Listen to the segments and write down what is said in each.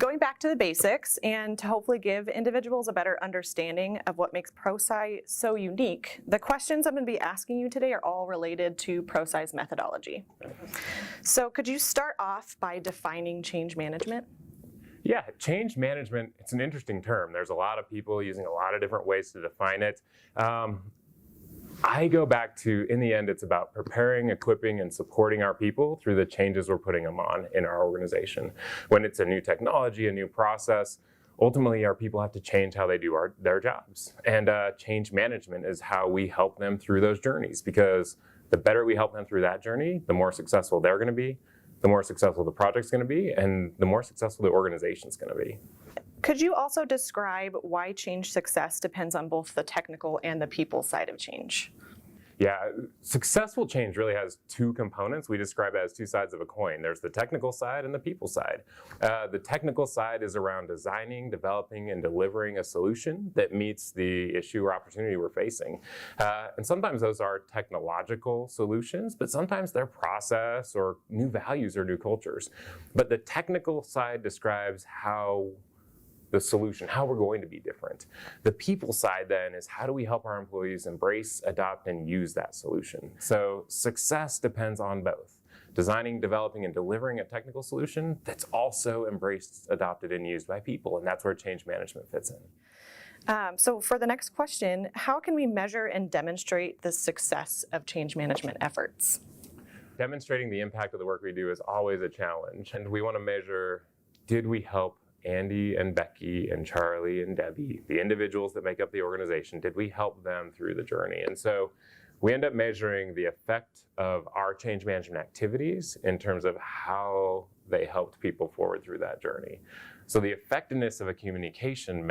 going back to the basics and to hopefully give individuals a better understanding of what makes Prosci so unique, the questions I'm going to be asking you today are all related to Prosci's methodology. So could you start off by defining change management? Yeah, change management, it's an interesting term. There's a lot of people using a lot of different ways to define it. I go back to, in the end, it's about preparing, equipping, and supporting our people through the changes we're putting them on in our organization. When it's a new technology, a new process, ultimately our people have to change how they do their jobs. And change management is how we help them through those journeys, because the better we help them through that journey, the more successful they're going to be, the more successful the project's going to be, and the more successful the organization's going to be. Could you also describe why change success depends on both the technical and the people side of change? Yeah, successful change really has two components. We describe it as two sides of a coin. There's the technical side and the people side. The technical side is around designing, developing, and delivering a solution that meets the issue or opportunity we're facing. And sometimes those are technological solutions, but sometimes they're process or new values or new cultures. But the technical side describes how the solution, how we're going to be different. The people side then is how do we help our employees embrace, adopt, and use that solution? So success depends on both. Designing, developing, and delivering a technical solution that's also embraced, adopted, and used by people, and that's where change management fits in. So for the next question, how can we measure and demonstrate the success of change management efforts? Demonstrating the impact of the work we do is always a challenge, and we want to measure, did we help Andy and Becky and Charlie and Debbie, the individuals that make up the organization, did we help them through the journey? And so we end up measuring the effect of our change management activities in terms of how they helped people forward through that journey. So the effectiveness of a communication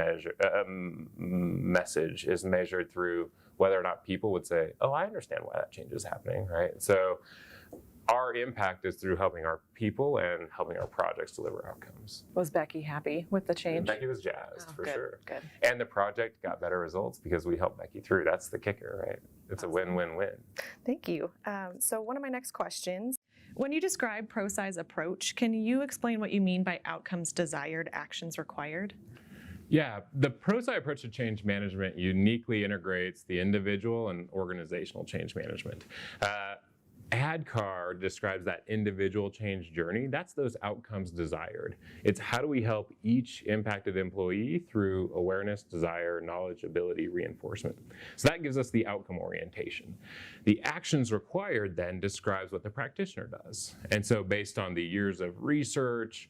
message is measured through whether or not people would say, oh, I understand why that change is happening, right? So our impact is through helping our people and helping our projects deliver outcomes. Was Becky happy with the change? Becky was jazzed, for good, sure. Good. And the project got better results because we helped Becky through. That's the kicker, right? It's awesome. A win-win-win. Thank you. So one of my next questions, when you describe Prosci's approach, can you explain what you mean by outcomes desired, actions required? Yeah, the Prosci approach to change management uniquely integrates the individual and organizational change management. ADKAR describes that individual change journey. That's those outcomes desired. It's how do we help each impacted employee through awareness, desire, knowledge, ability, reinforcement. So that gives us the outcome orientation. The actions required then describes what the practitioner does. And so based on the years of research,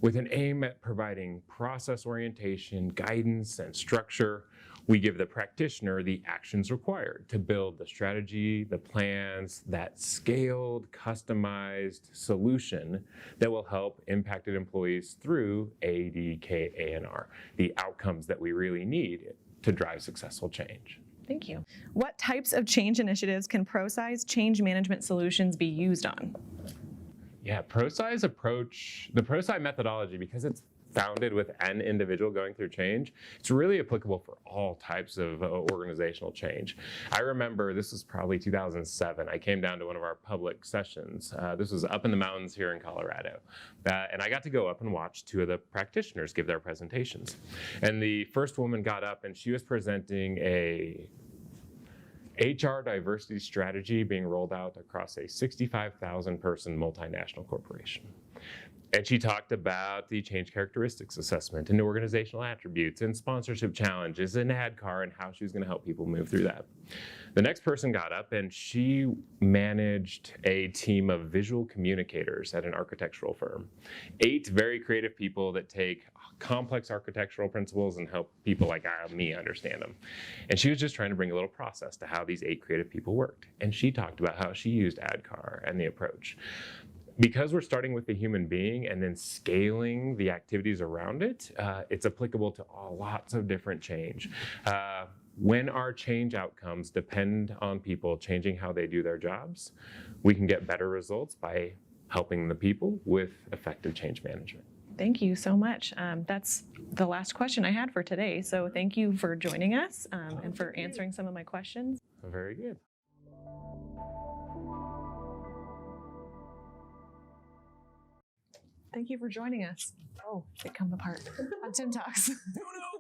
with an aim at providing process orientation, guidance, and structure, we give the practitioner the actions required to build the strategy, the plans, that scaled, customized solution that will help impacted employees through ADKANR, the outcomes that we really need to drive successful change. Thank you. What types of change initiatives can Prosci's change management solutions be used on? Yeah, Prosci's approach, the Prosci methodology, because it's founded with an individual going through change, it's really applicable for all types of organizational change. I remember this was probably 2007. I came down to one of our public sessions. This was up in the mountains here in Colorado. And I got to go up and watch two of the practitioners give their presentations. And the first woman got up and she was presenting a HR diversity strategy being rolled out across a 65,000 person multinational corporation. And she talked about the change characteristics assessment and organizational attributes and sponsorship challenges and ADKAR and how she was going to help people move through that. The next person got up and she managed a team of visual communicators at an architectural firm. 8 very creative people that take complex architectural principles and help people like me understand them. And she was just trying to bring a little process to how these 8 creative people worked. And she talked about how she used ADKAR and the approach. Because we're starting with the human being and then scaling the activities around it, it's applicable to lots of different change. When our change outcomes depend on people changing how they do their jobs, we can get better results by helping the people with effective change management. Thank you so much. That's the last question I had for today. So thank you for joining us and for answering some of my questions. Very good. Thank you for joining us. Oh, it come apart on Tim Talks. No, no.